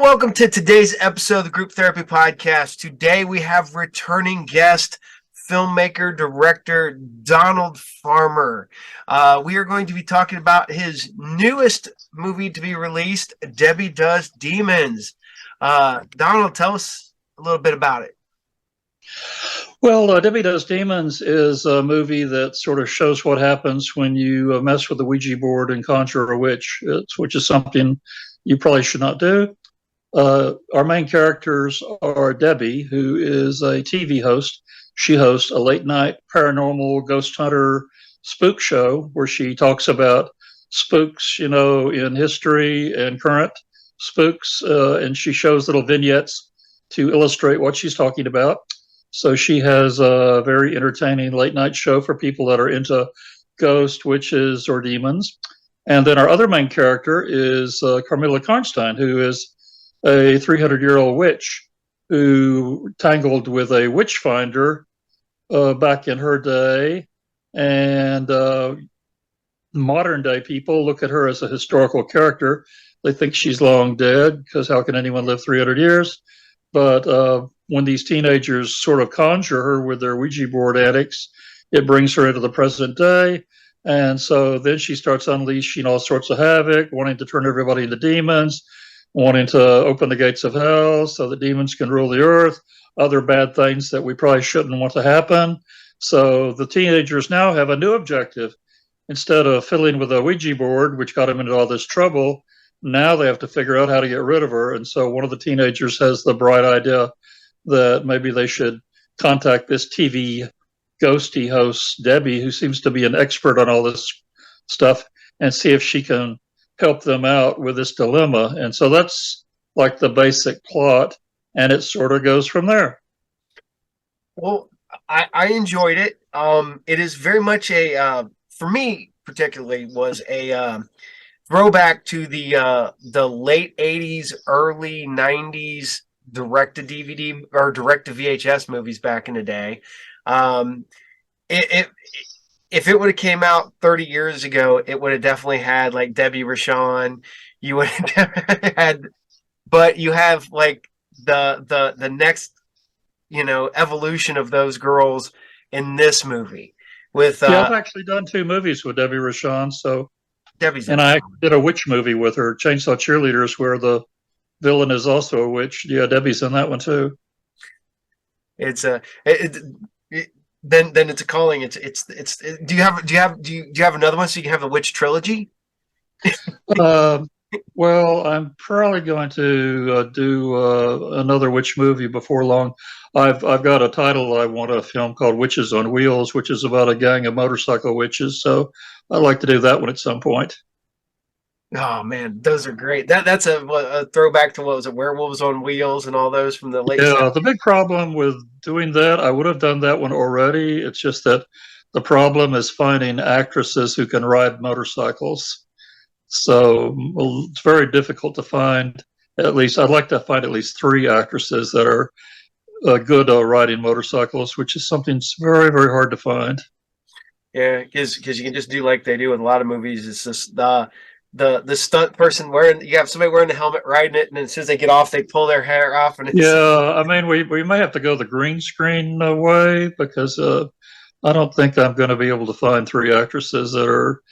Welcome to today's episode of the Group Therapy Podcast. Today we have returning guest, filmmaker, director, Donald Farmer. We are going to be talking about his newest movie to be released, Debbie Does Demons. Donald, tell us a little bit about it. Well, Debbie Does Demons is a movie that sort of shows what happens when you mess with the Ouija board and conjure a witch, which is something you probably should not do. Our main characters are Debbie, who is a TV host. She hosts a late night paranormal ghost hunter spook show where she talks about spooks, in history and current spooks, and she shows little vignettes to illustrate what she's talking about. So she has a very entertaining late night show for people that are into ghosts, witches, or demons. And then our other main character is Carmilla Karnstein, who is a 300-year-old witch who tangled with a witch finder back in her day. And modern day people look at her as a historical character. They think she's long dead because how can anyone live 300 years? But when these teenagers sort of conjure her with their Ouija board antics, it brings her into the present day. And so then she starts unleashing all sorts of havoc, wanting to turn everybody into demons, wanting to open the gates of hell so the demons can rule the earth, other bad things that we probably shouldn't want to happen. So the teenagers now have a new objective. Instead of fiddling with a Ouija board, which got them into all this trouble, now they have to figure out how to get rid of her. And so one of the teenagers has the bright idea that maybe they should contact this TV ghosty host, Debbie, who seems to be an expert on all this stuff, and see if she can help them out with this dilemma. And so that's like the basic plot, and it sort of goes from there. Well, I enjoyed it. It is very much for me particularly, was a throwback to the late 80s, early 90s direct-to-DVD or direct-to-VHS movies back in the day. If it would have came out 30 years ago, it would have definitely had like Debbie Rochon. You would have had, but you have like the next, evolution of those girls in this movie. With I've actually done 2 movies with Debbie Rochon. So Debbie's, and I did a witch movie with her, Chainsaw Cheerleaders, where the villain is also a witch. Yeah, Debbie's in that one too. It's then it's a calling. Do you have another one so you can have the witch trilogy? Well, I'm probably going to do another witch movie before long. I've got a title I want to film called Witches on Wheels, which is about a gang of motorcycle witches. So I'd like to do that one at some point. Oh man, those are great. That's a throwback to what was it, Werewolves on Wheels and all those from the late. Yeah, 70s. The big problem with doing that, I would have done that one already. It's just that the problem is finding actresses who can ride motorcycles. So it's very difficult to find. At least I'd like to find at least 3 actresses that are good riding motorcycles, which is something that's very, very hard to find. Yeah, because you can just do like they do with a lot of movies. It's just the stunt person you have somebody wearing the helmet riding it, and then as soon as they get off, they pull their hair off. And I mean, we may have to go the green screen way because I don't think I'm going to be able to find 3 actresses that are.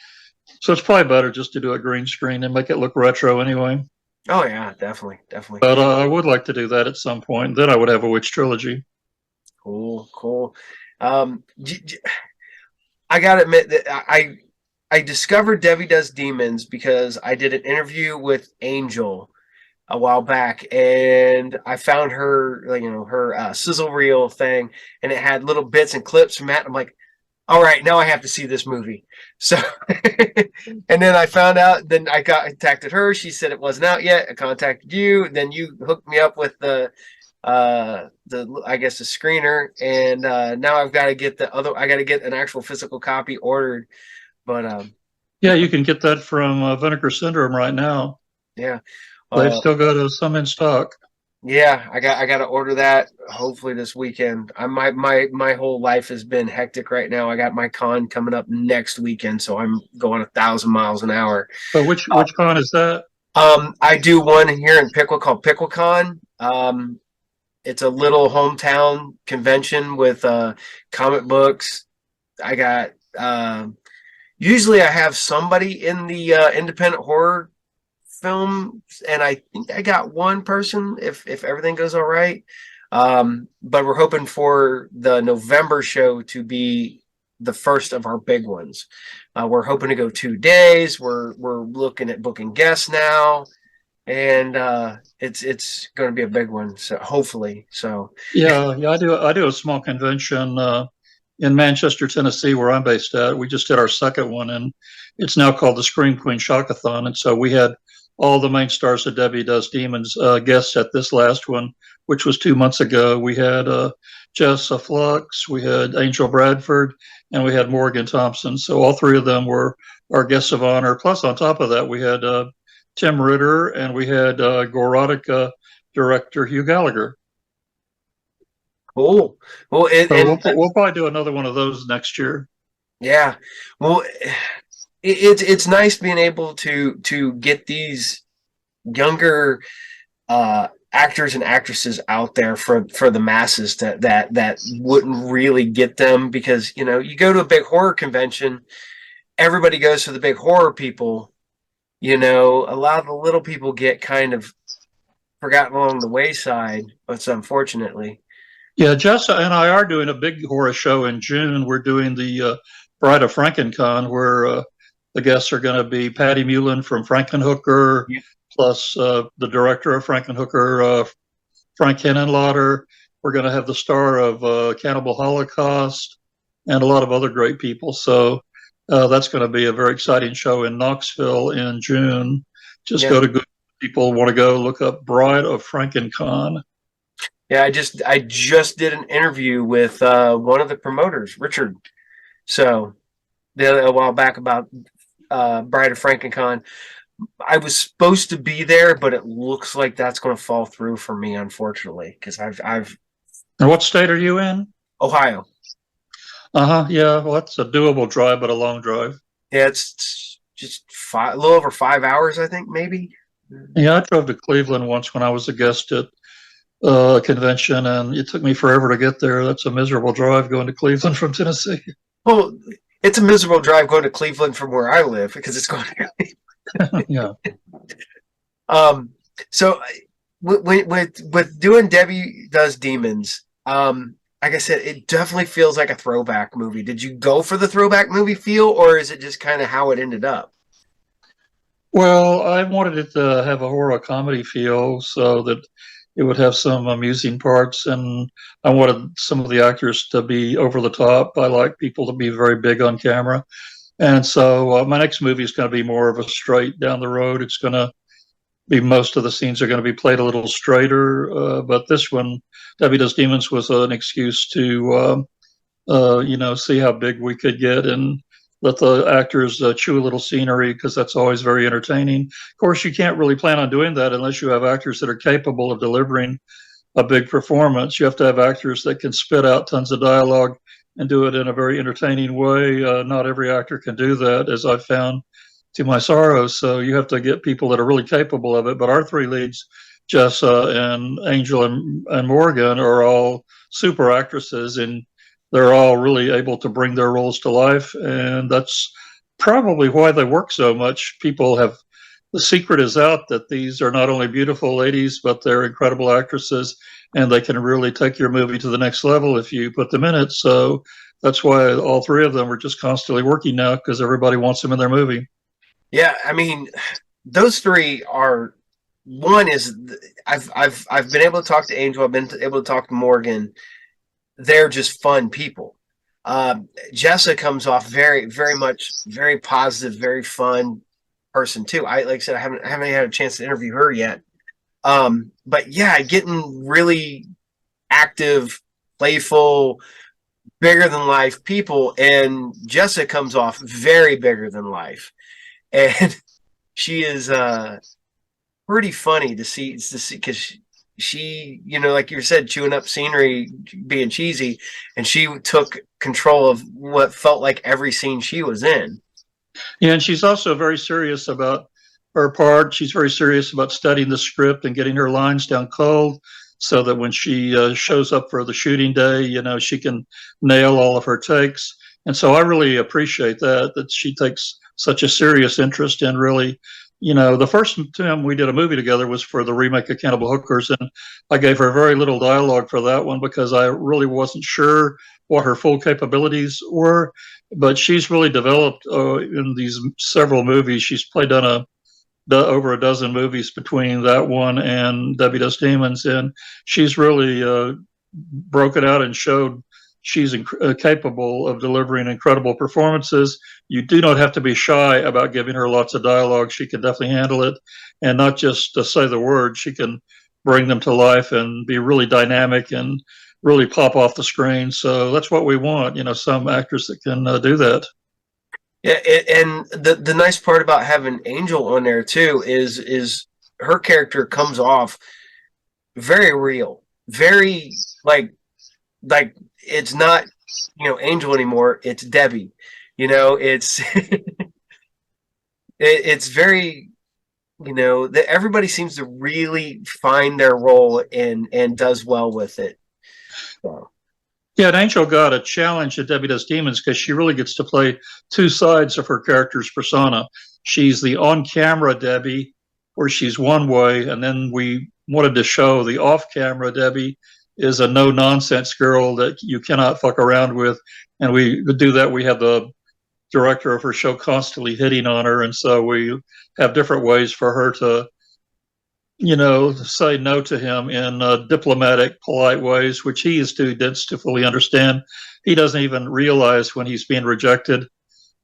So it's probably better just to do a green screen and make it look retro anyway. Oh yeah, definitely. But I would like to do that at some point. Then I would have a witch trilogy. Cool. I gotta admit that I discovered Debbie Does Demons because I did an interview with Angel a while back, and I found her, her sizzle reel thing, and it had little bits and clips from that. I'm like, all right, now I have to see this movie. So, and then I found out. Then I contacted her. She said it wasn't out yet. I contacted you. Then you hooked me up with the screener, and now I've got to get I got to get an actual physical copy ordered. But yeah, you can get that from Vinegar Syndrome right now. Yeah, they've still got some in stock. Yeah, I got to order that hopefully this weekend. My whole life has been hectic right now. I got my con coming up next weekend, so I'm going 1,000 miles an hour. But which con is that? I do one here in Pickle called PickleCon. It's a little hometown convention with comic books. I got usually I have somebody in the independent horror film, and I think I got one person if everything goes all right. But we're hoping for the November show to be the first of our big ones. We're hoping to go 2 days. We're looking at booking guests now, and it's going to be a big one. So hopefully, so Yeah, I do a small convention in Manchester, Tennessee, where I'm based at. We just did our second one, and it's now called the Scream Queen Shockathon. And so we had all the main stars of Debbie Does Demons guests at this last one, which was 2 months ago. We had Jessa Flux, we had Angel Bradford, and we had Morgan Thompson. So all three of them were our guests of honor. Plus, on top of that, we had Tim Ritter and we had Gorotica director Hugh Gallagher. cool. Well, So we'll probably do another one of those next year. yeah, well, it's nice being able to get these younger actors and actresses out there for the masses that wouldn't really get them, because you go to a big horror convention, everybody goes for the big horror people. A lot of the little people get kind of forgotten along the wayside. It's unfortunately. Yeah, Jessa and I are doing a big horror show in June. We're doing the Bride of Frankencon, where the guests are going to be Patty Mullen from Frankenhooker, plus the director of Frankenhooker, Frank Henenlotter. We're going to have the star of Cannibal Holocaust and a lot of other great people. So that's going to be a very exciting show in Knoxville in June. Just Yeah. go to Google. People want to go look up Bride of Frankencon. Yeah, I just did an interview with one of the promoters, Richard. So a while back about Bride of Frankencon. I was supposed to be there, but it looks like that's going to fall through for me, unfortunately, because I've And what state are you in? Ohio. Uh-huh. Yeah, well, that's a doable drive, but a long drive. Yeah, it's just a little over 5 hours, I think, maybe. Yeah, I drove to Cleveland once when I was a guest at a convention, and it took me forever to get there. That's a miserable drive going to Cleveland from Tennessee. Well, it's a miserable drive going to Cleveland from where I live because it's going to. Yeah. Um, so with doing Debbie Does Demons, like I said, it definitely feels like a throwback movie. Did you go for the throwback movie feel, or is it just kind of how it ended up? Well, I wanted it to have a horror comedy feel so that it would have some amusing parts, and I wanted some of the actors to be over the top. I like people to be very big on camera. And so my next movie is going to be more of a straight down the road. It's going to be most of the scenes are going to be played a little straighter. But this one, Debbie Does Demons, was an excuse to, see how big we could get and let the actors chew a little scenery, because that's always very entertaining. Of course, you can't really plan on doing that unless you have actors that are capable of delivering a big performance. You have to have actors that can spit out tons of dialogue and do it in a very entertaining way. Not every actor can do that, as I've found to my sorrow. So you have to get people that are really capable of it. But our three leads, Jessa and Angel and Morgan, are all super actresses, and they're all really able to bring their roles to life. And that's probably why they work so much. People have the secret is out that these are not only beautiful ladies, but they're incredible actresses, and they can really take your movie to the next level if you put them in it. So that's why all three of them are just constantly working now, because everybody wants them in their movie. Yeah, I mean, those three are. One is I've been able to talk to Angel. I've been able to talk to Morgan. They're just fun people. Jessa comes off very much very positive, very fun person too. I like I said, I haven't had a chance to interview her yet. But yeah, getting really active, playful, bigger than life people, and Jessa comes off very bigger than life, and she is pretty funny to see because she, like you said, chewing up scenery, being cheesy, and she took control of what felt like every scene she was in. Yeah, and she's also very serious about her part. She's very serious about studying the script and getting her lines down cold, so that when she shows up for the shooting day, she can nail all of her takes. And so I really appreciate that she takes such a serious interest in really, the first time we did a movie together was for the remake of Cannibal Hookers, and I gave her very little dialogue for that one because I really wasn't sure what her full capabilities were. But she's really developed in these several movies. She's played on over a dozen movies between that one and Debbie Does Demons, and she's really broken out and showed she's capable of delivering incredible performances. You do not have to be shy about giving her lots of dialogue. She can definitely handle it, and not just to say the words. She can bring them to life and be really dynamic and really pop off the screen. So that's what we want. Some actors that can do that. Yeah, and the nice part about having Angel on there too is her character comes off very real, very like it's not Angel anymore. It's Debbie. It's it's very that everybody seems to really find their role and does well with it. So. Yeah, and Angel got a challenge at Debbie Does Demons because she really gets to play two sides of her character's persona. She's the on-camera Debbie, where she's one way, and then we wanted to show the off-camera Debbie is a no-nonsense girl that you cannot fuck around with. And we do that. We have the director of her show constantly hitting on her, and so we have different ways for her to say no to him in diplomatic, polite ways, which he is too dense to fully understand. He doesn't even realize when he's being rejected.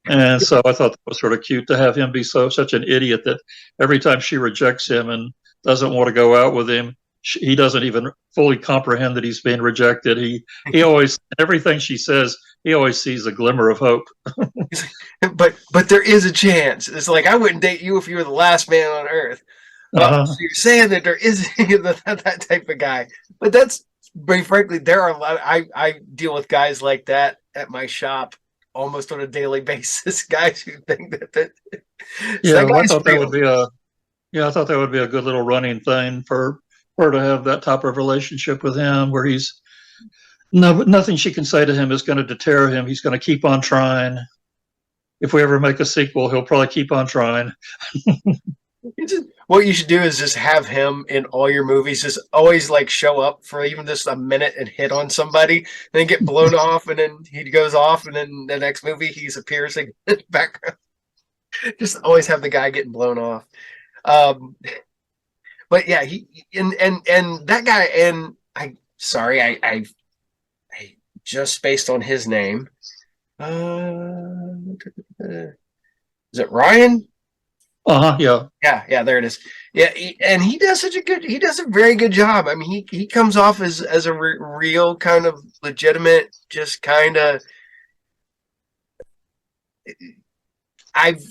And so I thought that was sort of cute to have him be such an idiot that every time she rejects him and doesn't want to go out with him, he doesn't even fully comprehend that he's being rejected. He always, everything she says, he always sees a glimmer of hope. but there is a chance. It's like, I wouldn't date you if you were the last man on earth. Well, so you're saying that there is that type of guy, but that's very frankly, there are a lot. I deal with guys like that at my shop almost on a daily basis. Guys who think that yeah, well, I thought that would be I thought that would be a good little running thing for her to have that type of relationship with him, where he's nothing she can say to him is going to deter him. He's going to keep on trying. If we ever make a sequel, he'll probably keep on trying. What you should do is just have him in all your movies. Just always show up for even just a minute and hit on somebody, then get blown off, and then he goes off, and then the next movie he's appears in the background. Just always have the guy getting blown off. But yeah, he and that guy, and I just spaced on his name. Is it Ryan? Yeah. Yeah, there it is. Yeah, and he does a very good job. I mean, he comes off as a real kind of legitimate, just kind of.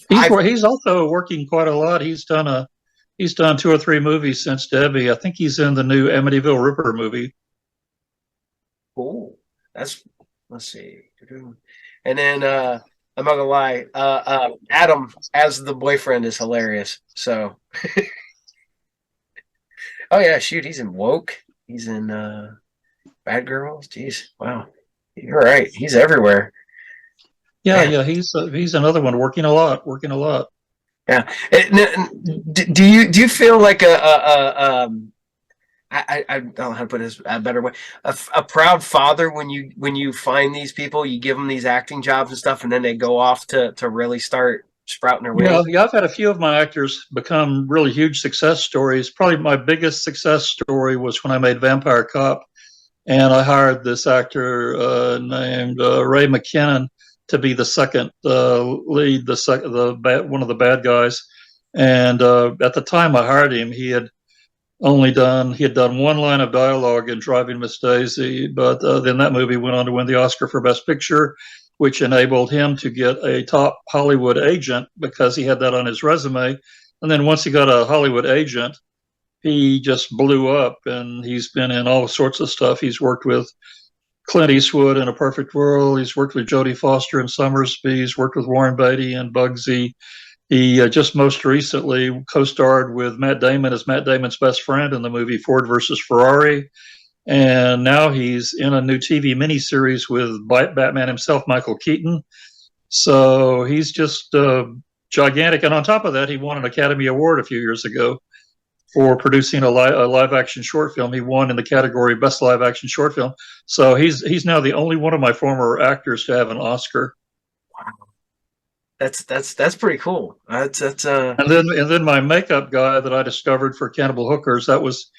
He's also working quite a lot. He's done 2 or 3 movies since Debbie. I think he's in the new Amityville Ripper movie. Cool. Let's see. And then I'm not gonna lie, Adam as the boyfriend is hilarious. So oh yeah, shoot, he's in Woke. He's in Bad Girls. Jeez, wow. You're right. He's everywhere. Yeah, he's another one working a lot. Yeah. Do you feel like I don't know how to put this a better way. A proud father when you find these people, you give them these acting jobs and stuff, and then they go off to really start sprouting their wings. Yeah, I've had a few of my actors become really huge success stories. Probably my biggest success story was when I made Vampire Cop, and I hired this actor named Ray McKinnon to be the second lead, one of the bad guys. And at the time I hired him, he had done one line of dialogue in Driving Miss Daisy, but then that movie went on to win the Oscar for Best Picture, which enabled him to get a top Hollywood agent because he had that on his resume. And then once he got a Hollywood agent, he just blew up, and he's been in all sorts of stuff. He's worked with Clint Eastwood in A Perfect World. He's worked with Jodie Foster in Summersby. He's worked with Warren Beatty and Bugsy. He just most recently co-starred with Matt Damon as Matt Damon's best friend in the movie Ford versus Ferrari. And now he's in a new TV miniseries with Batman himself, Michael Keaton. So he's just gigantic. And on top of that, he won an Academy Award a few years ago for producing a live action short film. He won in the category Best Live Action Short Film. So he's now the only one of my former actors to have an Oscar. That's pretty cool. That's. And then my makeup guy that I discovered for Cannibal Hookers, that was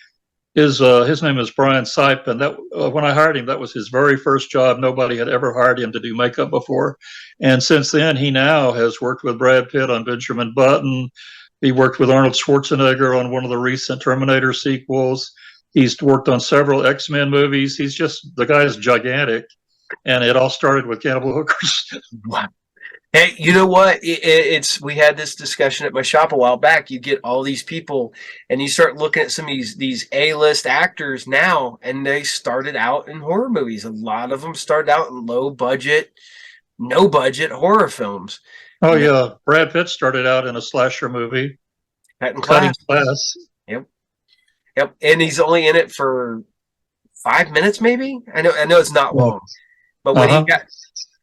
his name is Brian Sipe, and that when I hired him, that was his very first job. Nobody had ever hired him to do makeup before, and since then he now has worked with Brad Pitt on Benjamin Button. He worked with Arnold Schwarzenegger on one of the recent Terminator sequels. He's worked on several X-Men movies. He's just, the guy is gigantic, and it all started with Cannibal Hookers. Wow. Hey, you know what? It's we had this discussion at my shop a while back. You get all these people, and you start looking at some of these A-list actors now, and they started out in horror movies. A lot of them started out in low budget, no budget horror films. Oh You know, yeah, Brad Pitt started out in a slasher movie, Cutting Cutting Class. Class. Yep, yep. And he's only in it for 5 minutes, maybe. I know it's not Yeah. long, but Uh-huh.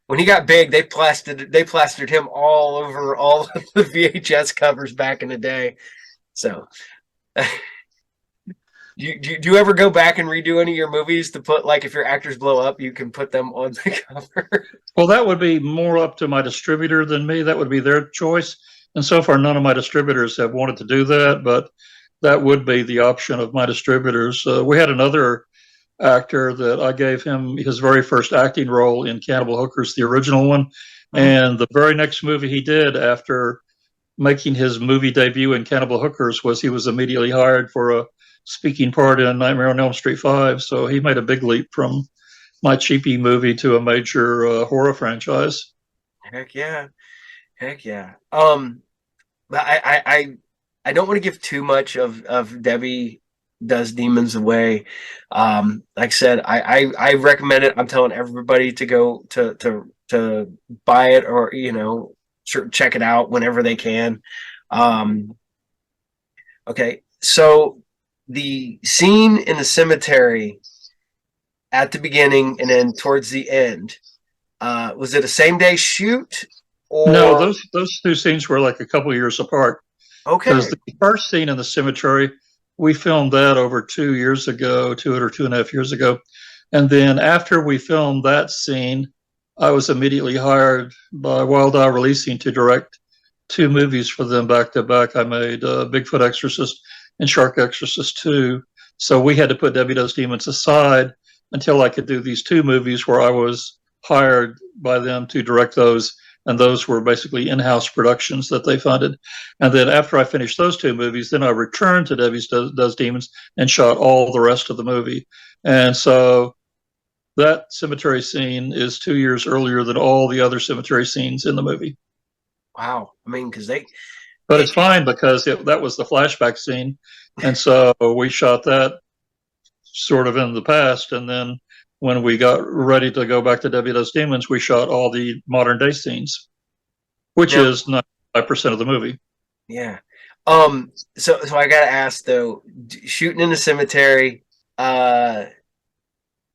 when he got big, they plastered him all over all of the VHS covers back in the day. So, do you ever go back and redo any of your movies to put, like, if your actors blow up, you can put them on the cover? Well, that would be more up to my distributor than me. That would be their choice. And so far, none of my distributors have wanted to do that, but that would be the option of my distributors. We had another actor that I gave him his very first acting role in Cannibal Hookers, the original one. Mhm. And the very next movie he did after making his movie debut in Cannibal Hookers was he was immediately hired for a speaking part in Nightmare on Elm Street 5. So he made a big leap from my cheapy movie to a major horror franchise. Heck yeah, heck yeah. But I don't want to give too much of Debbie Does Demons away. Like I said, I recommend it. I'm telling everybody to go to buy it, or check it out whenever they can. Um, okay, so the scene in the cemetery at the beginning and then towards the end, was it a same day shoot No, or those two scenes were like a couple of years apart because okay? the first scene in the cemetery we filmed that over 2 years ago, 2 or 2.5 years ago, and then after we filmed that scene, I was immediately hired by Wild Eye Releasing to direct two movies for them back to back. I made Bigfoot Exorcist and Shark Exorcist 2. So we had to put Debbie Does Demons aside until I could do these two movies where I was hired by them to direct those. And those were basically in-house productions that they funded. And then after I finished those two movies, then I returned to Debbie Does Demons and shot all the rest of the movie. And so that cemetery scene is 2 years earlier than all the other cemetery scenes in the movie. Wow. I mean, because But it, it's fine because that was the flashback scene. And so we shot that sort of in the past. And then when we got ready to go back to Debbie Does Demons, we shot all the modern day scenes, which now, is 95% of the movie. yeah. So I gotta ask though, shooting in the cemetery, uh,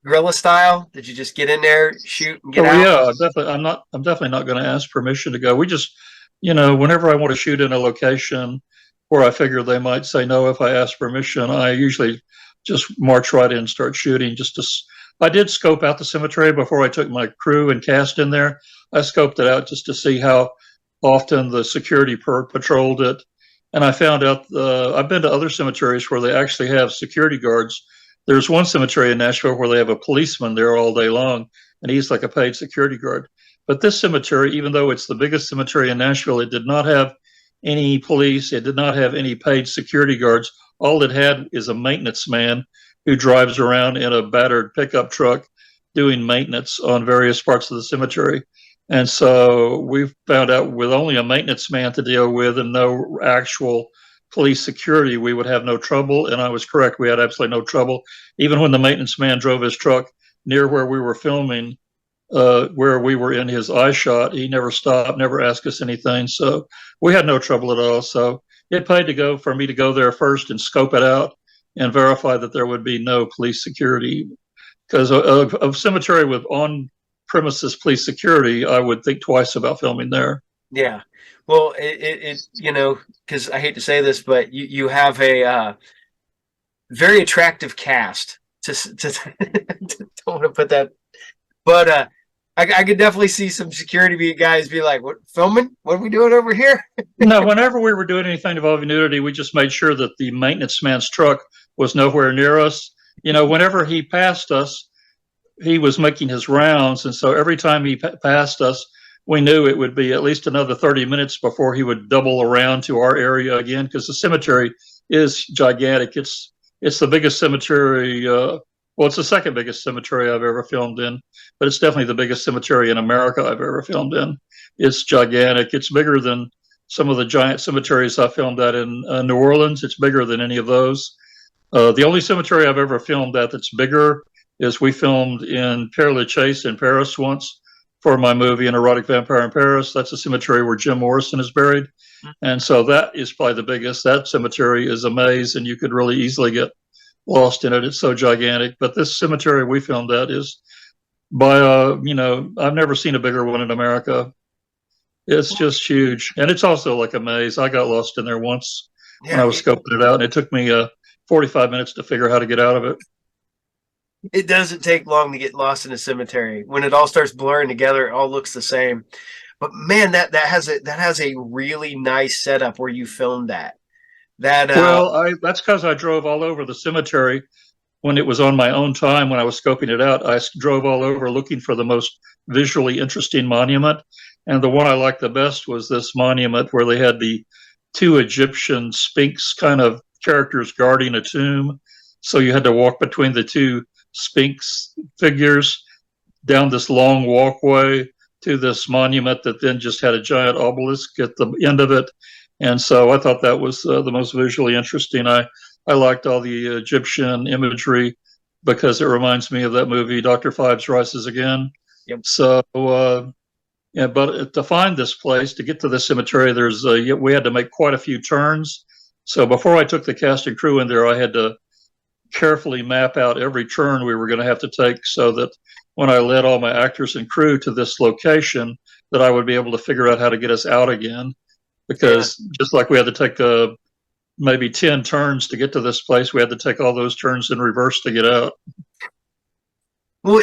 guerrilla style? Did you just get in there, shoot, and get Oh out? yeah, definitely. I'm definitely not going to ask permission to go. We just, whenever I want to shoot in a location where I figure they might say no if I ask permission, I usually just march right in and start shooting. I did scope out the cemetery before I took my crew and cast in there. I scoped it out just to see how often the security patrolled it, and I found out I've been to other cemeteries where they actually have security guards. There's one cemetery in Nashville where they have a policeman there all day long, and he's like a paid security guard. But this cemetery, even though it's the biggest cemetery in Nashville, it did not have any police. It did not have any paid security guards. All it had is a maintenance man who drives around in a battered pickup truck doing maintenance on various parts of the cemetery. And so we found out with only a maintenance man to deal with and no actual police security, we would have no trouble. And I was correct. We had absolutely no trouble. Even when the maintenance man drove his truck near where we were filming, where we were in his eye shot. He never stopped, never asked us anything. So we had no trouble at all. So it paid to go for me to go there first and scope it out and verify that there would be no police security. Because a cemetery with on premises police security, I would think twice about filming there. Yeah. Well, you know, because I hate to say this, but you have a very attractive cast. Don't want to put that, but I could definitely see some security guys be like, "What filming? What are we doing over here?" No, whenever we were doing anything involving nudity, we just made sure that the maintenance man's truck was nowhere near us. You know, whenever he passed us, he was making his rounds, and so every time he passed us, we knew it would be at least another 30 minutes before he would double around to our area again, because the cemetery is gigantic. It's the biggest cemetery. Well, it's the second biggest cemetery I've ever filmed in, but it's definitely the biggest cemetery in America I've ever filmed in. It's gigantic. It's bigger than some of the giant cemeteries I filmed at in New Orleans. It's bigger than any of those. The only cemetery I've ever filmed at that's bigger is we filmed in Père Lachaise in Paris once for my movie An Erotic Vampire in Paris. That's a cemetery where Jim Morrison is buried. And so that is probably the biggest. That cemetery is a maze, and you could really easily get lost in it. It's so gigantic. But this cemetery we filmed at is by, you know, I've never seen a bigger one in America. It's just huge. And it's also like a maze. I got lost in there once when I Yeah, was scoping it out, and it took me 45 minutes to figure how to get out of it. it doesn't take long to get lost in a cemetery. When it all starts blurring together, it all looks the same. But man, that has a really nice setup where you filmed that. That Well, that's because I drove all over the cemetery when it was on my own time when I was scoping it out. I drove all over looking for the most visually interesting monument. And the one I liked the best was this monument where they had the two Egyptian Sphinx kind of characters guarding a tomb. So you had to walk between the two Sphinx figures down this long walkway to this monument that then just had a giant obelisk at the end of it. And so I thought that was the most visually interesting. I liked all the Egyptian imagery because it reminds me of that movie, Dr. Fives Rises Again. yep. So, yeah, but to find this place, to get to the cemetery, we had to make quite a few turns. So before I took the cast and crew in there, I had to carefully map out every turn we were going to have to take so that when I led all my actors and crew to this location, that I would be able to figure out how to get us out again. Because just like we had to take maybe 10 turns to get to this place, we had to take all those turns in reverse to get out. Well,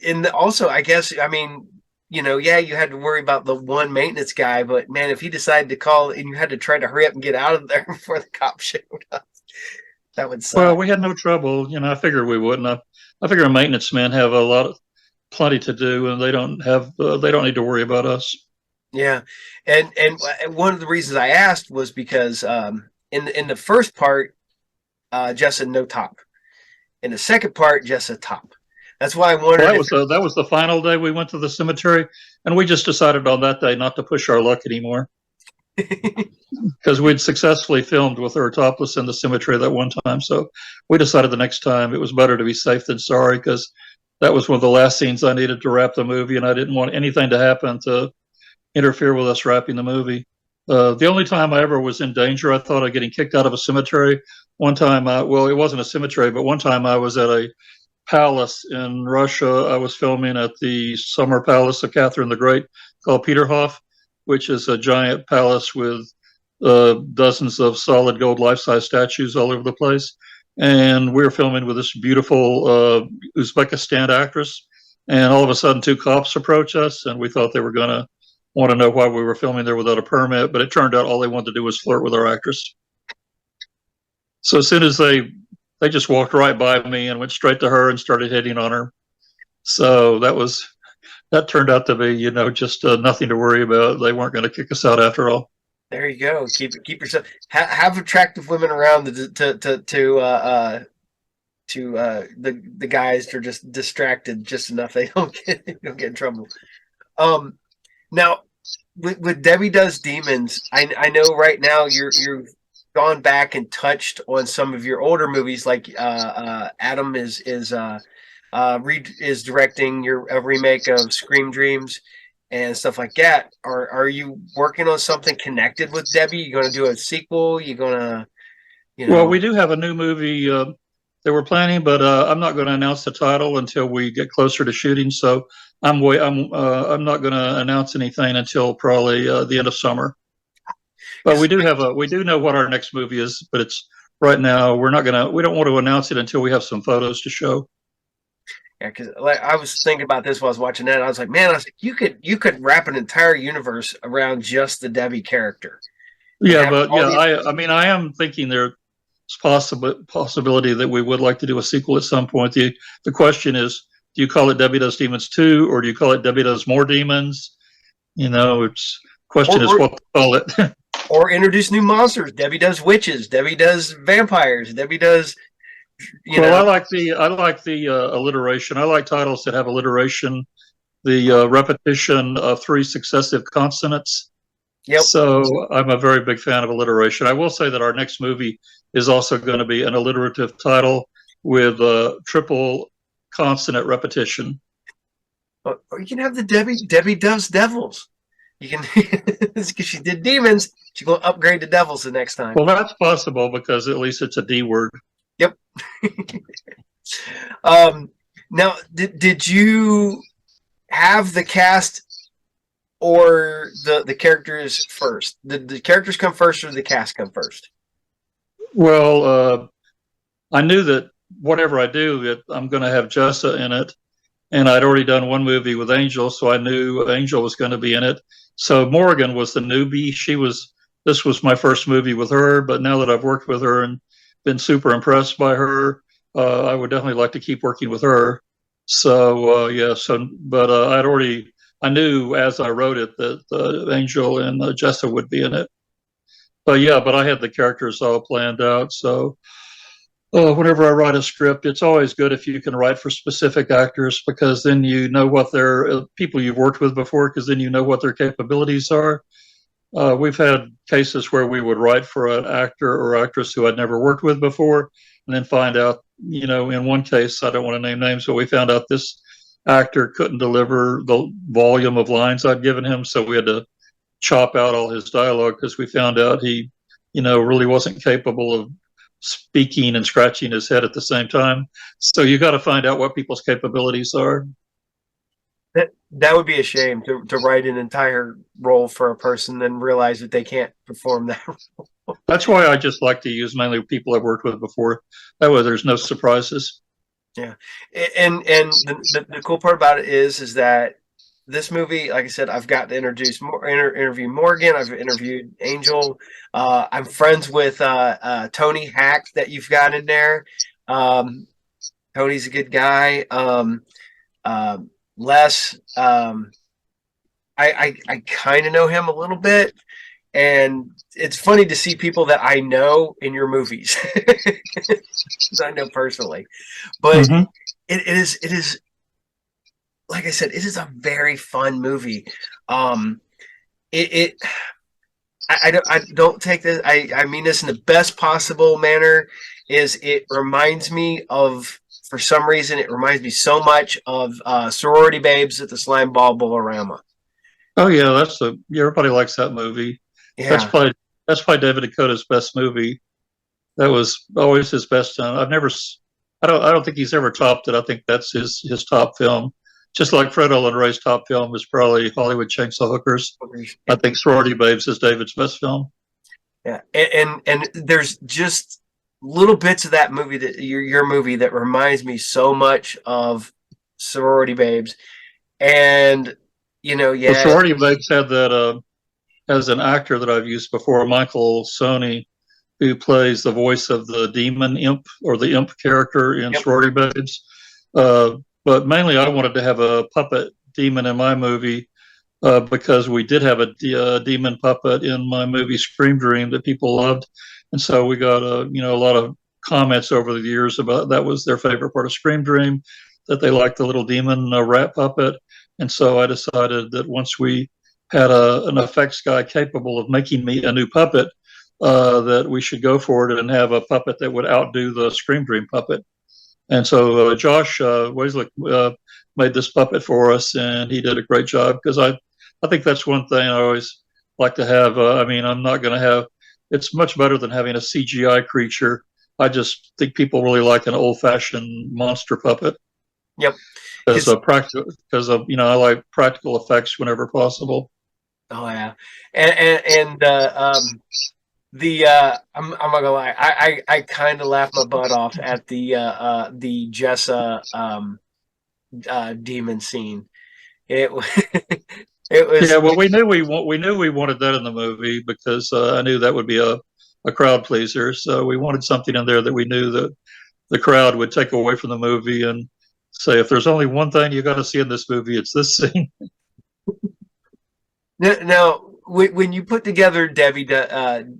and also, I guess, I mean, you know, yeah, you had to worry about the one maintenance guy, but man, if he decided to call and you had to try to hurry up and get out of there before the cop showed up, that would Well, suck. we had no trouble. You know, I figured we wouldn't. I figure maintenance men have plenty to do, and they don't need to worry about us. Yeah, and one of the reasons I asked was because in the first part, Jess said no top. In the second part, Jess said top. That's why I Well, wondered if that was the final day we went to the cemetery, and we just decided on that day not to push our luck anymore because we'd successfully filmed with her topless in the cemetery that one time. So we decided the next time it was better to be safe than sorry, because that was one of the last scenes I needed to wrap the movie, and I didn't want anything to happen to interfere with us wrapping the movie. The only time I ever was in danger, I thought, of getting kicked out of a cemetery. One time, well, it wasn't a cemetery, but one time I was at a palace in Russia. I was filming at the summer palace of Catherine the Great called Peterhof, which is a giant palace with dozens of solid gold life-size statues all over the place. And we were filming with this beautiful Uzbekistan actress. And all of a sudden, two cops approached us, and we thought they were going to want to know why we were filming there without a permit. But it turned out all they wanted to do was flirt with our actress. So as soon as they just walked right by me and went straight to her and started hitting on her. So that turned out to be, you know, just nothing to worry about. They weren't going to kick us out after all. there you go. Keep yourself have attractive women around the guys that are just distracted just enough they don't get in trouble. Um, Now with Debbie Does Demons, I know right now you've gone back and touched on some of your older movies like Adam is Reed is directing a remake of Scream Dreams and stuff like that. Are you working on something connected with Debbie? You going to do a sequel? You going to, you Well, know? we do have a new movie that we're planning, but I'm not going to announce the title until we get closer to shooting. So I'm not going to announce anything until probably the end of summer. But Because we do know what our next movie is, but it's right now we don't want to announce it until we have some photos to show. yeah, because like I was thinking about this while I was watching that. I was like, man, I was like, you could wrap an entire universe around just the Debbie character and Yeah, have but all yeah, these. I mean, I am thinking there's possibility that we would like to do a sequel at some point. The question is, do you call it Debbie Does Demons 2 or do you call it Debbie Does More Demons? You know, it's Or, question is or what to call it. or introduce new monsters. Debbie does witches. Debbie does vampires. Debbie does, you Well, know. I like the alliteration. I like titles that have alliteration. The repetition of three successive consonants. Yep. So I'm a very big fan of alliteration. I will say that our next movie is also going to be an alliterative title with triple consonant repetition. Or you can have the Debbie does devils. You can because she did demons. She's gonna upgrade to devils the next time. Well, that's possible because at least it's a D word. Yep. um, now, did you have the cast or the characters first? Did the characters come first or did the cast come first? Well, I knew that whatever I do, I'm going to have Jessa in it. And I'd already done one movie with Angel, so I knew Angel was going to be in it. So Morgan was the newbie. This was my first movie with her, but now that I've worked with her and been super impressed by her, I would definitely like to keep working with her. So, yeah, but I knew as I wrote it that Angel and Jessa would be in it. But yeah, but I had the characters all planned out. So, whenever I write a script, it's always good if you can write for specific actors because then you know what their people you've worked with before, because then you know what their capabilities are. We've had cases where we would write for an actor or actress who I'd never worked with before, and then find out, in one case, I don't want to name names, but we found out this actor couldn't deliver the volume of lines I'd given him, so we had to chop out all his dialogue because we found out he, really wasn't capable of speaking and scratching his head at the same time. So you got to find out what people's capabilities are. That would be a shame to write an entire role for a person, then realize that they can't perform that. That's why I just like to use mainly people I've worked with before. That way, there's no surprises. Yeah, and the cool part about it is that this movie, like I said, I've got to interview Morgan. I've interviewed Angel. I'm friends with Tony Hack that you've got in there. Tony's a good guy. Les, I kind of know him a little bit, and it's funny to see people that I know in your movies. I know personally, but Mm-hmm. it is like I said, it is a very fun movie. It I don't take this. I mean this in the best possible manner. Is it reminds me of, for some reason it reminds me so much of Sorority Babes at the Slime Ball Bolorama. Oh yeah, everybody likes that movie. That's Yeah. probably that's probably David Dakota's best movie. That was always his best. I don't think he's ever topped it. I think that's his top film. Just like Fred Olen Ray's top film is probably Hollywood Chainsaw Hookers. I think Sorority Babes is David's best film. Yeah, and there's just little bits of that movie, that your movie, that reminds me so much of Sorority Babes, and Well, yeah, Sorority Babes had that as an actor that I've used before, Michael Sony, who plays the voice of the demon imp or the imp character in yep, Sorority Babes. But mainly, I wanted to have a puppet demon in my movie because we did have a demon puppet in my movie Scream Dream that people loved, and so we got a lot of comments over the years about that was their favorite part of Scream Dream, that they liked the little demon rat puppet, and so I decided that once we had an effects guy capable of making me a new puppet, that we should go for it and have a puppet that would outdo the Scream Dream puppet. And so Josh Weislick made this puppet for us, and he did a great job because I think that's one thing I always like to have. I mean, I'm not going to have. It's much better than having a CGI creature. I just think people really like an old-fashioned monster puppet Yep. as Because a practical. Because of I like practical effects whenever possible. oh yeah, and the I'm not gonna lie, I kind of laughed my butt off at the Jessa demon scene. It it Yeah, was well, we knew we wanted that in the movie because I knew that would be a crowd pleaser. So we wanted something in there that we knew that the crowd would take away from the movie and say, if there's only one thing you got to see in this movie, it's this scene. now when you put together Debbie,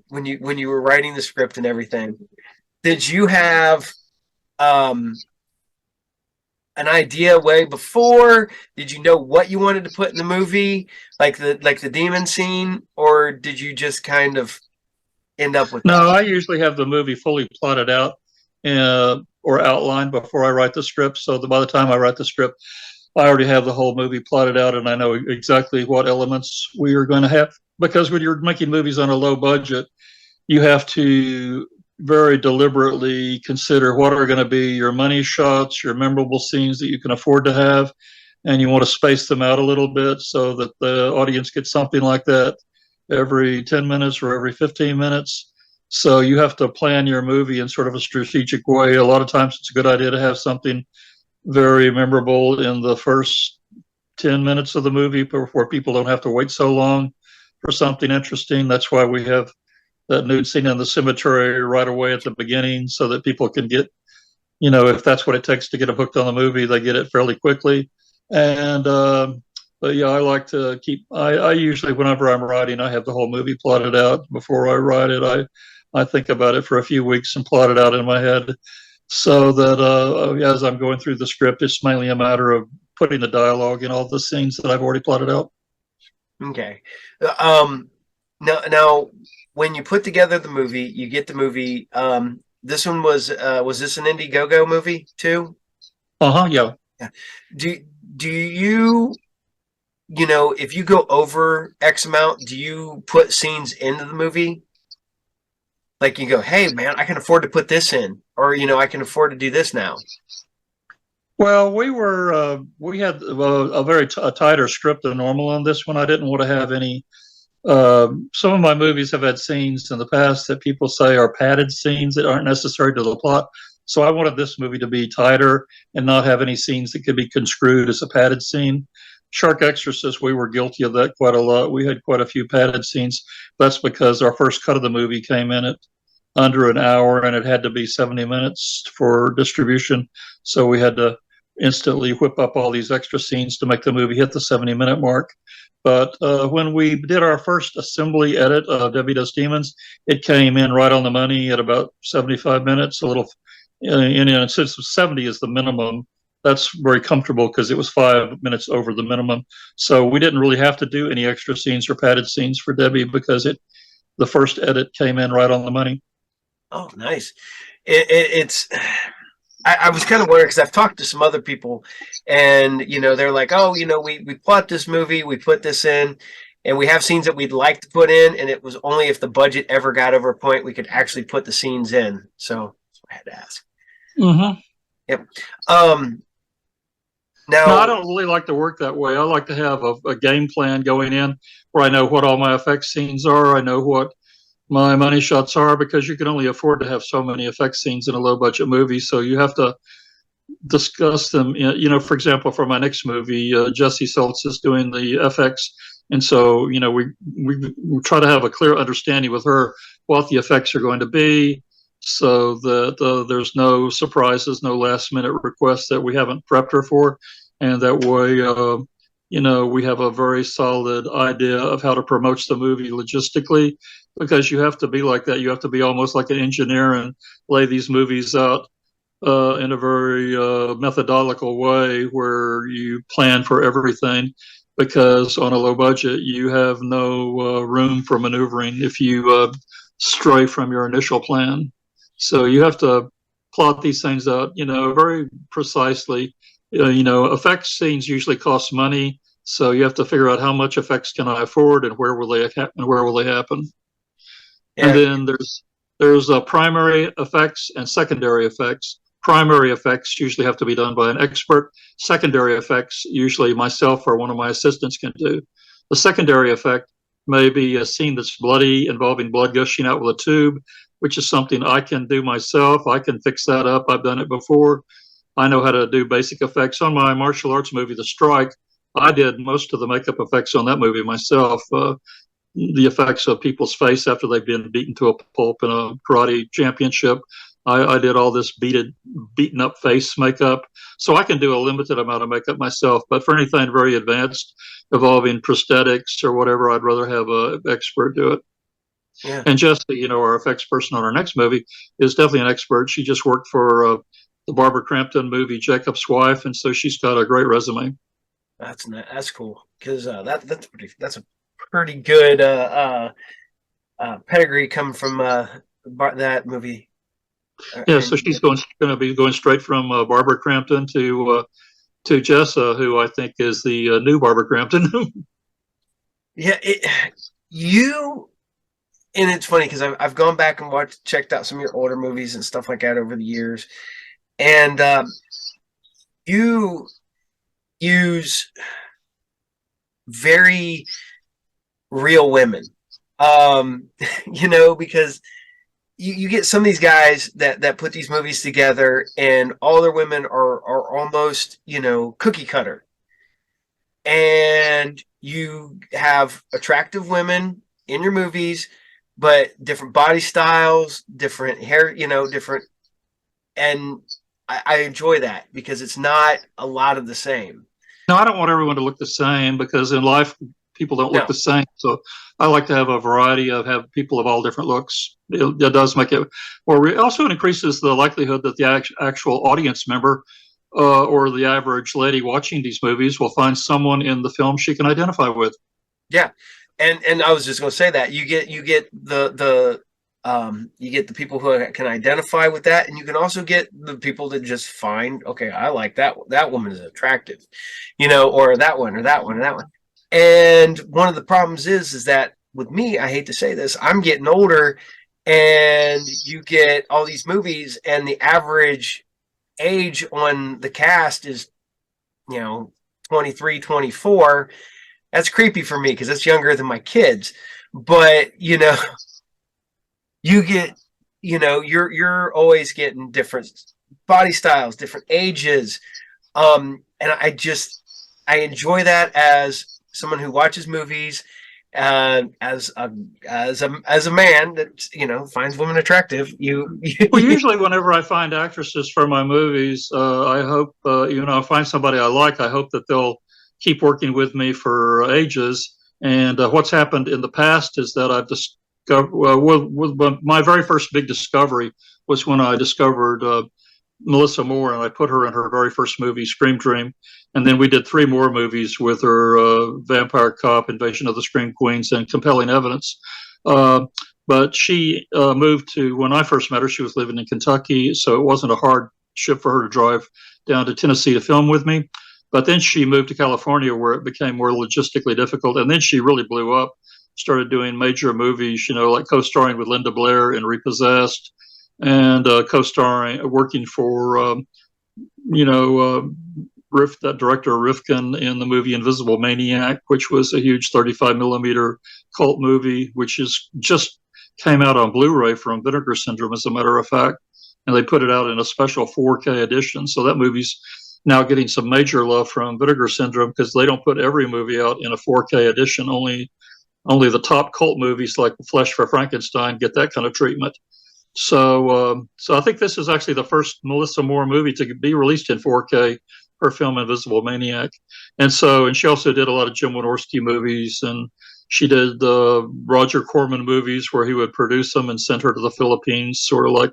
when you were writing the script and everything, did you have um an idea way before? Did you know what you wanted to put in the movie, like the demon scene, or did you just kind of end up with that? No, I usually have the movie fully plotted out or outlined before I write the script. So by the time I write the script, I already have the whole movie plotted out and I know exactly what elements we are going to have. Because when you're making movies on a low budget, you have to very deliberately consider what are going to be your money shots, your memorable scenes that you can afford to have, and you want to space them out a little bit so that the audience gets something like that every 10 minutes or every 15 minutes. So you have to plan your movie in sort of a strategic way. A lot of times it's a good idea to have something very memorable in the first 10 minutes of the movie before people don't have to wait so long for something interesting. That's why we have that nude scene in the cemetery right away at the beginning so that people can get, if that's what it takes to get them hooked on the movie, they get it fairly quickly. And, but yeah, I like to I usually, whenever I'm writing, I have the whole movie plotted out before I write it. I think about it for a few weeks and plot it out in my head so that as I'm going through the script, it's mainly a matter of putting the dialogue in all the scenes that I've already plotted out. Okay. Um, now, when you put together the movie, you get the movie. This one was this an Indiegogo movie too? Uh huh. Yeah. Yeah. Do do you if you go over X amount, do you put scenes into the movie? Like you go, hey man, I can afford to put this in, or I can afford to do this now. Well, we had a very a tighter script than normal on this one. I didn't want to have any. Some of my movies have had scenes in the past that people say are padded scenes that aren't necessary to the plot. So I wanted this movie to be tighter and not have any scenes that could be construed as a padded scene. Shark Exorcist, we were guilty of that quite a lot. We had quite a few padded scenes. That's because our first cut of the movie came in at under an hour and it had to be 70 minutes for distribution. So we had to instantly whip up all these extra scenes to make the movie hit the 70-minute mark. But when we did our first assembly edit of Debbie Does Demons, it came in right on the money at about 75 minutes, a little, and since 70 is the minimum, that's very comfortable because it was 5 minutes over the minimum. So we didn't really have to do any extra scenes or padded scenes for Debbie because the first edit came in right on the money. Oh, nice. It's. I was kind of wondering because I've talked to some other people, and they're like, "Oh, we plot this movie, we put this in, and we have scenes that we'd like to put in, and it was only if the budget ever got over a point we could actually put the scenes in." So I had to ask. Mm-hmm. Yep. No, I Now, don't really like to work that way. I like to have a game plan going in where I know what all my effect scenes are. I know what my money shots are because you can only afford to have so many effect scenes in a low budget movie. So you have to discuss them. For example, for my next movie, Jesse Seltz is doing the FX. And so, we try to have a clear understanding with her what the effects are going to be so that there's no surprises, no last minute requests that we haven't prepped her for. And that way, we have a very solid idea of how to promote the movie logistically because you have to be like that. You have to be almost like an engineer and lay these movies out in a very methodological way where you plan for everything because on a low budget, you have no room for maneuvering if you stray from your initial plan. So you have to plot these things out, very precisely. Effects scenes usually cost money, so you have to figure out how much effects can I afford and where will they happen. And Yeah. then there's primary effects and secondary effects. Primary effects usually have to be done by an expert. Secondary effects, usually myself or one of my assistants can do. The secondary effect may be a scene that's bloody, involving blood gushing out with a tube, which is something I can do myself. I can fix that up. I've done it before. I know how to do basic effects. On my martial arts movie, The Strike, I did most of the makeup effects on that movie myself. The effects of people's face after they've been beaten to a pulp in a karate championship. I did all this beaten up face makeup. So I can do a limited amount of makeup myself, but for anything very advanced involving prosthetics or whatever, I'd rather have an expert do it. Yeah. And Jessica, our effects person on our next movie, is definitely an expert. She just worked for the Barbara Crampton movie Jacob's Wife, and so she's got a great resume. That's cool because that's a pretty good pedigree coming from that movie. Yeah, so And she's going to be going straight from Barbara Crampton to Jessa, who I think is the new Barbara Crampton. yeah, you and it's funny because I've gone back and checked out some of your older movies and stuff like that over the years, and you use very real women. Um, because you get some of these guys that put these movies together and all their women are almost, cookie cutter. And you have attractive women in your movies, but different body styles, different hair, different. And I enjoy that because it's not a lot of the same. No, I don't want everyone to look the same because in life people don't look No, the same. So I like to have a variety of have people of all different looks. It does make it, or it also increases the likelihood that the actual audience member or the average lady watching these movies will find someone in the film she can identify with. yeah, and I was just going to say that you get you get the people who can identify with that, and you can also get the people that just find, okay, I like that woman is attractive, or that one or that one or that one. And one of the problems is that with me, I hate to say this, I'm getting older, and you get all these movies, and the average age on the cast is, 23, 24. That's creepy for me because that's younger than my kids. But you get, you're always getting different body styles, different ages. And I enjoy that as someone who watches movies, as a man that finds women attractive. Well, usually whenever I find actresses for my movies, I hope I find somebody I like. I hope that they'll keep working with me for ages. And what's happened in the past is that I've discovered. My very first big discovery was when I discovered Melissa Moore, and I put her in her very first movie, Scream Dream. And then we did 3 more movies with her, Vampire Cop, Invasion of the Scream Queens, and Compelling Evidence. But she moved to, when I first met her, she was living in Kentucky, so it wasn't a hard ship for her to drive down to Tennessee to film with me. But then she moved to California where it became more logistically difficult. And then she really blew up, started doing major movies, like co-starring with Linda Blair in Repossessed, and co-starring, working for, that director Rifkin in the movie Invisible Maniac, which was a huge 35 millimeter cult movie, which is just came out on Blu-ray from Vinegar Syndrome, as a matter of fact, and they put it out in a special 4K edition. So that movie's now getting some major love from Vinegar Syndrome because they don't put every movie out in a 4K edition. Only the top cult movies like Flesh for Frankenstein get that kind of treatment. So I think this is actually the first Melissa Moore movie to be released in 4K. Her film Invisible Maniac, and she also did a lot of Jim Wynorski movies, and she did the Roger Corman movies where he would produce them and send her to the Philippines, sort of like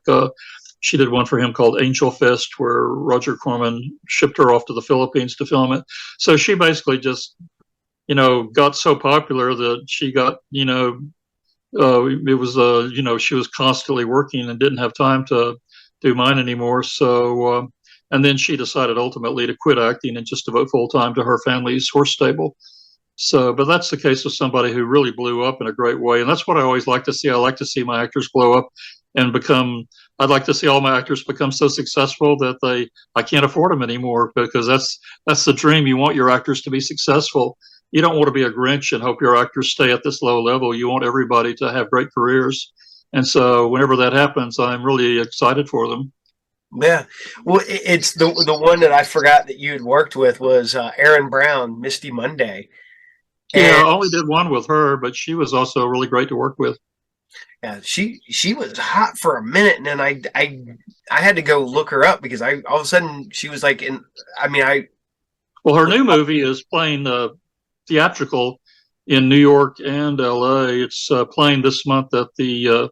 she did one for him called Angel Fist, where Roger Corman shipped her off to the Philippines to film it. So she basically just, got so popular that she got, it was, she was constantly working and didn't have time to do mine anymore. So, and then she decided ultimately to quit acting and just devote full time to her family's horse stable. So, but that's the case of somebody who really blew up in a great way. And that's what I always like to see. I like to see my actors blow up and become, I'd like to see all my actors become so successful that I can't afford them anymore, because that's the dream. You want your actors to be successful. You don't want to be a Grinch and hope your actors stay at this low level. You want everybody to have great careers. And so whenever that happens, I'm really excited for them. Yeah. Well, it's the one that I forgot that you had worked with was Aaron Brown, Misty Monday. Yeah, And I only did one with her, but she was also really great to work with. yeah, she was hot for a minute, and then I had to go look her up because I all of a sudden she was like in. I mean, I Well, her new movie is playing theatrical in New York and L.A. It's playing this month at the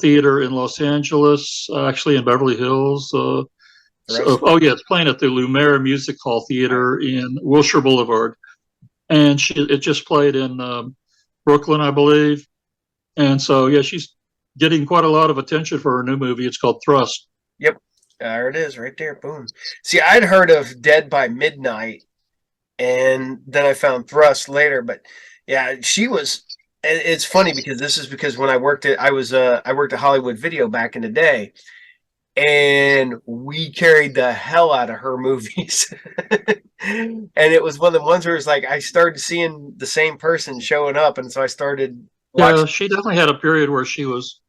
theater in Los Angeles, actually in Beverly Hills. Thrust. Oh yeah, it's playing at the Lumiere Music Hall Theater in Wilshire Boulevard, and it just played in Brooklyn, I believe. And so yeah, she's getting quite a lot of attention for her new movie. It's called Thrust. Yep, there it is, right there. Boom. See, I'd heard of Dead by Midnight, and then I found Thrust later. But yeah, she was. And it's funny because this is because when I worked at Hollywood Video back in the day, and we carried the hell out of her movies. And it was one of the ones where it's like I started seeing the same person showing up, and so I started Yeah, watching. she definitely had a period where she was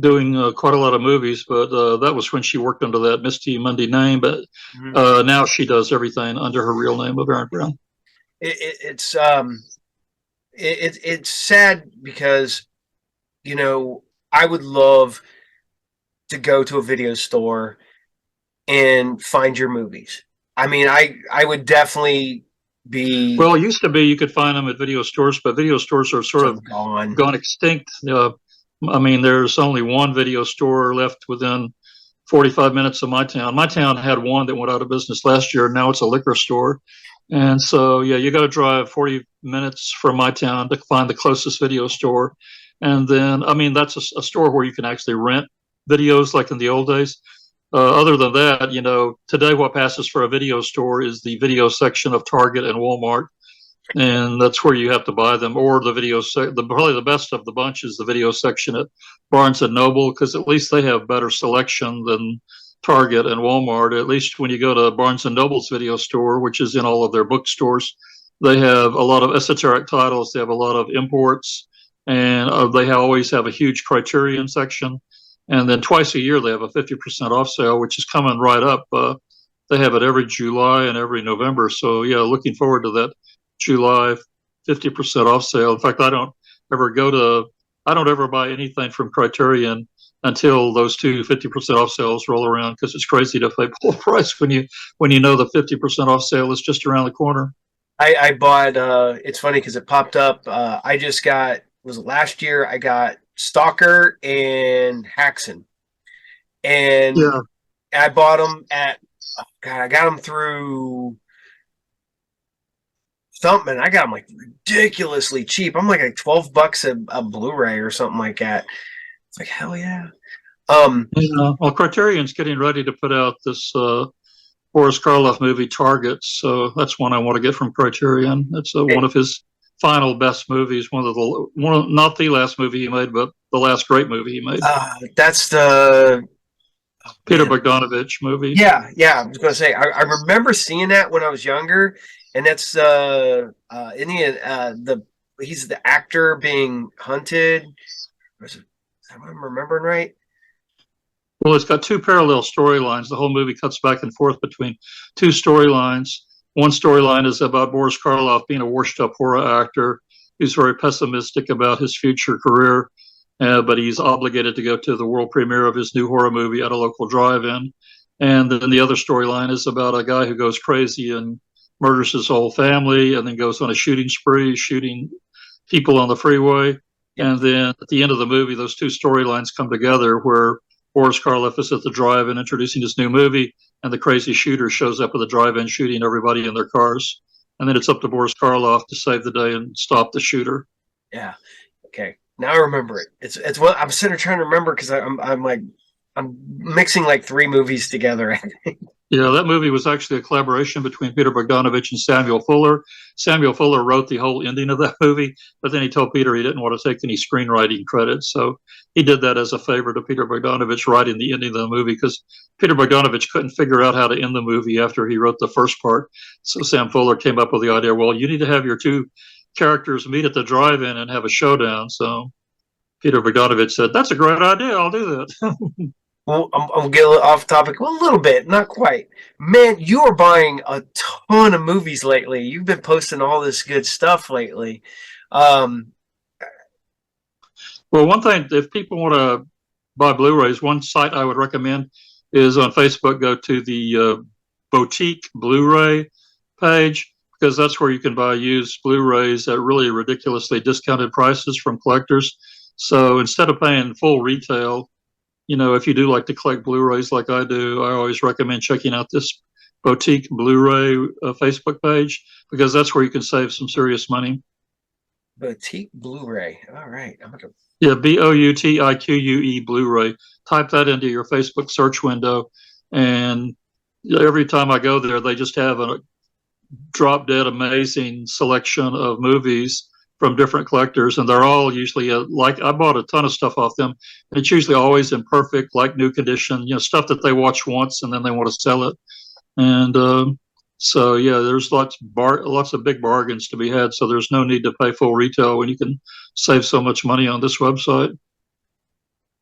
doing quite a lot of movies, but that was when she worked under that Misty Monday name. But Mhm. now she does everything under her real name of Aaron Brown. It's it's sad because you know I would love to go to a video store and find your movies. I mean, I would definitely be Well, it used to be you could find them at video stores, but video stores are sort of gone. gone extinct. I mean, there's only one video store left within 45 minutes of my town. My town had one that went out of business last year. Now it's a liquor store. And so, yeah, you got to drive 40 minutes from my town to find the closest video store. And then, I mean, that's a store where you can actually rent videos like in the old days. Other than that, today what passes for a video store is the video section of Target and Walmart, and that's where you have to buy them. Or probably the best of the bunch is the video section at Barnes and Noble, because at least they have better selection than Target and Walmart. At least when you go to Barnes and Noble's video store, which is in all of their bookstores, they have a lot of esoteric titles. They have a lot of imports, and they always have a huge Criterion section. And then twice a year they have a 50% off sale, which is coming right up. They have it every July and every November. So yeah, looking forward to that July 50% off sale. In fact, I don't ever buy anything from Criterion until those two 50% off sales roll around, because it's crazy to pay full price when you know the 50% off sale is just around the corner. I bought. It's funny because it popped up. I just got was it last year. I got Stalker and Haxon, and Yeah. I bought them at. Oh God, I got them through something. I got them like ridiculously cheap. I'm like $12 a Blu-ray or something like that. It's like hell yeah. Um, Yeah. Well, Criterion's getting ready to put out this Boris Karloff movie Target, so that's one I want to get from Criterion. It's one of his final best movies. Not the last movie he made, but the last great movie he made. that's the oh, Peter man. Bogdanovich movie. Yeah, yeah. I was gonna say I remember seeing that when I was younger, and that's Indian. The he's the actor being hunted. Is that what I'm remembering right? Well, it's got two parallel storylines. The whole movie cuts back and forth between two storylines. One storyline is about Boris Karloff being a washed-up horror actor who's very pessimistic about his future career, but he's obligated to go to the world premiere of his new horror movie at a local drive-in. And then the other storyline is about a guy who goes crazy and murders his whole family, and then goes on a shooting spree, shooting people on the freeway. Yep. And then at the end of the movie, those two storylines come together, where Boris Karloff is at the drive-in introducing his new movie, and the crazy shooter shows up at the drive-in shooting everybody in their cars. And then it's up to Boris Karloff to save the day and stop the shooter. Yeah. Okay. Now I remember it. It's what I'm sitting there trying to remember because I'm like I'm mixing like three movies together. Yeah, that movie was actually a collaboration between Peter Bogdanovich and Samuel Fuller. Samuel Fuller wrote the whole ending of that movie, but then he told Peter he didn't want to take any screenwriting credit. So he did that as a favor to Peter Bogdanovich, writing the ending of the movie because Peter Bogdanovich couldn't figure out how to end the movie after he wrote the first part. So Sam Fuller came up with the idea, well, you need to have your two characters meet at the drive-in and have a showdown. So Peter Bogdanovich said, that's a great idea. I'll do that. Well, I'm getting off topic a little bit, not quite. Man, you are buying a ton of movies lately. You've been posting all this good stuff lately. Um, Well, one thing, if people want to buy Blu-rays, one site I would recommend is on Facebook. Go to the boutique Blu-ray page because that's where you can buy used Blu-rays at really ridiculously discounted prices from collectors. So instead of paying full retail, if you do like to collect Blu-rays like I do, I always recommend checking out this boutique Blu-ray Facebook page because that's where you can save some serious money. Boutique Blu-ray. All right, I'm gonna. Yeah, Boutiquue Blu-ray. Type that into your Facebook search window, and every time I go there, they just have a drop dead amazing selection of movies from different collectors, and they're all usually like I bought a ton of stuff off them. And it's usually always in perfect, like new condition, stuff that they watch once and then they want to sell it. And so yeah, there's lots of big bargains to be had. So there's no need to pay full retail when you can save so much money on this website.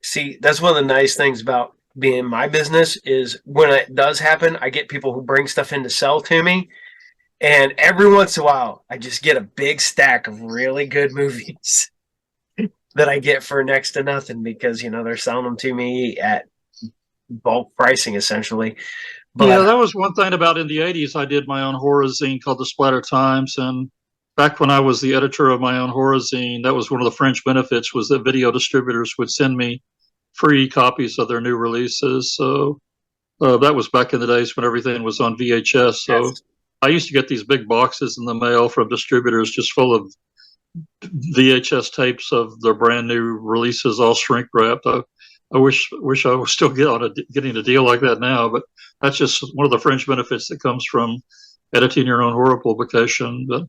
See, that's one of the nice things about being in my business is when it does happen, I get people who bring stuff in to sell to me. And every once in a while, I just get a big stack of really good movies that I get for next to nothing because, they're selling them to me at bulk pricing essentially. Yeah, But that was one thing about in the 80s. I did my own horror zine called the Splatter Times. And back when I was the editor of my own horror zine, that was one of the fringe benefits was that video distributors would send me free copies of their new releases. So that was back in the days when everything was on VHS. So yes. I used to get these big boxes in the mail from distributors just full of VHS tapes of their brand new releases, all shrink wrapped. I wish I was still getting a deal like that now, but that's just one of the fringe benefits that comes from editing your own horror publication. But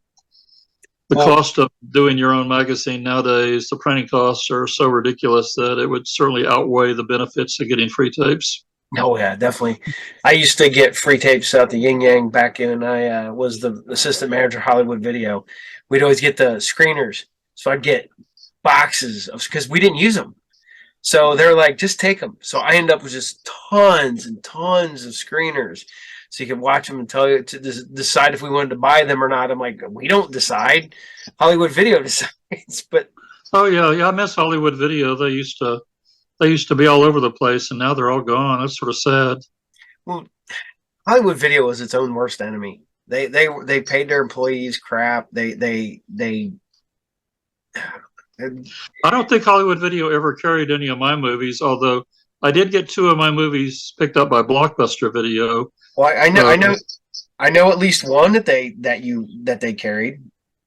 the Well, cost of doing your own magazine nowadays, the printing costs are so ridiculous that it would certainly outweigh the benefits of getting free tapes. oh yeah, definitely. I used to get free tapes out the Yin Yang back when I was the assistant manager of Hollywood Video. We'd always get the screeners, so I'd get boxes of because we didn't use them. So they're like, just take them. So I end up with just tons and tons of screeners. So you can watch them and tell you to decide if we wanted to buy them or not. I'm like, we don't decide. Hollywood Video decides. But Oh yeah, yeah, I miss Hollywood Video. They used to be all over the place, and now they're all gone. That's sort of sad. well, Hollywood Video was its own worst enemy. They paid their employees crap. They I don't think Hollywood Video ever carried any of my movies, although I did get two of my movies picked up by Blockbuster Video. well, I know Uh, I know at least one that they carried.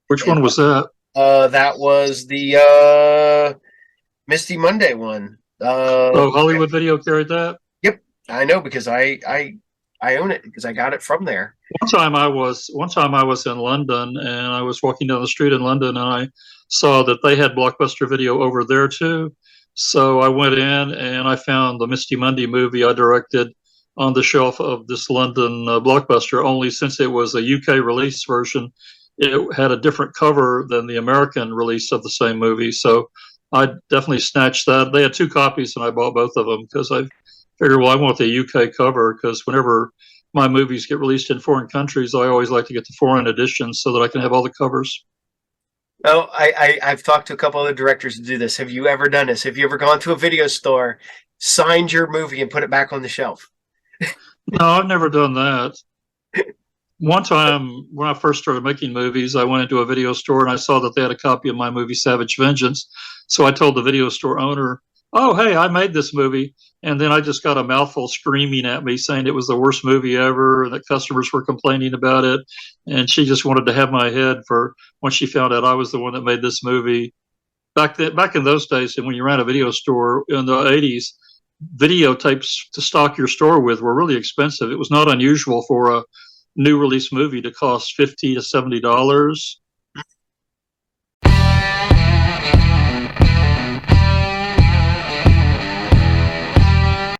which And one was that? that was the Misty Monday one. Oh, Hollywood Video carried that. Yep, I know because I own it because I got it from there. One time I was in London and I was walking down the street in London and I saw that they had Blockbuster Video over there too. So I went in and I found the Misty Monday movie I directed on the shelf of this London Blockbuster. Only since it was a UK release version, it had a different cover than the American release of the same movie. So I definitely snatched that. They had two copies and I bought both of them because I figured, well, I want the UK cover because whenever my movies get released in foreign countries, I always like to get the foreign editions so that I can have all the covers. Oh, I've talked to a couple other directors to do this. Have you ever done this? Have you ever gone to a video store, signed your movie, and put it back on the shelf? No, I've never done that. One time when I first started making movies, I went into a video store and I saw that they had a copy of my movie Savage Vengeance. So I told the video store owner, "Oh, hey, I made this movie." And then I just got a mouthful screaming at me saying it was the worst movie ever and that customers were complaining about it. And she just wanted to have my head for when she found out I was the one that made this movie. back in those days, and when you ran a video store in the 80s, videotapes to stock your store with were really expensive. It was not unusual for a new release movie to cost $50 to $70.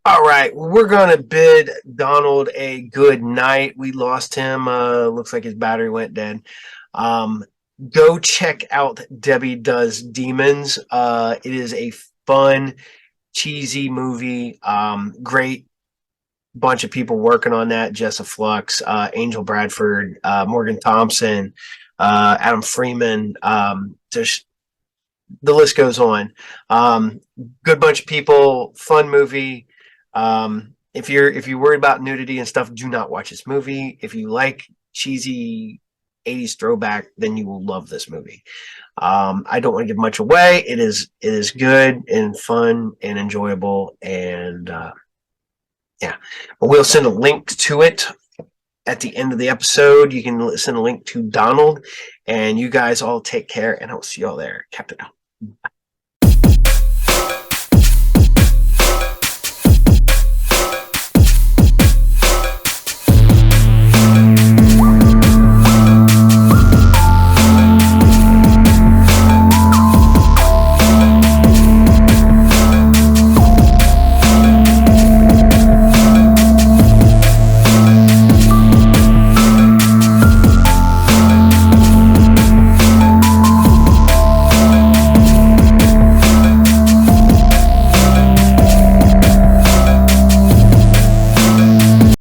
All right, well, we're going to bid Donald a good night. We lost him. Looks like his battery went dead. Um, go check out Debbie Does Demons. It is a fun, cheesy movie. Great bunch of people working on that. Jessa Flux, Angel Bradford, Morgan Thompson, Adam Freeman. Just the list goes on. Good bunch of people. Fun movie. If you're worried about nudity and stuff, do not watch this movie. If you like cheesy 80s throwback, then you will love this movie. I don't want to give much away. It is good and fun and enjoyable, and yeah. We'll send a link to it at the end of the episode. You can send a link to Donald, and you guys all take care, and I'll see y'all there. Captain out.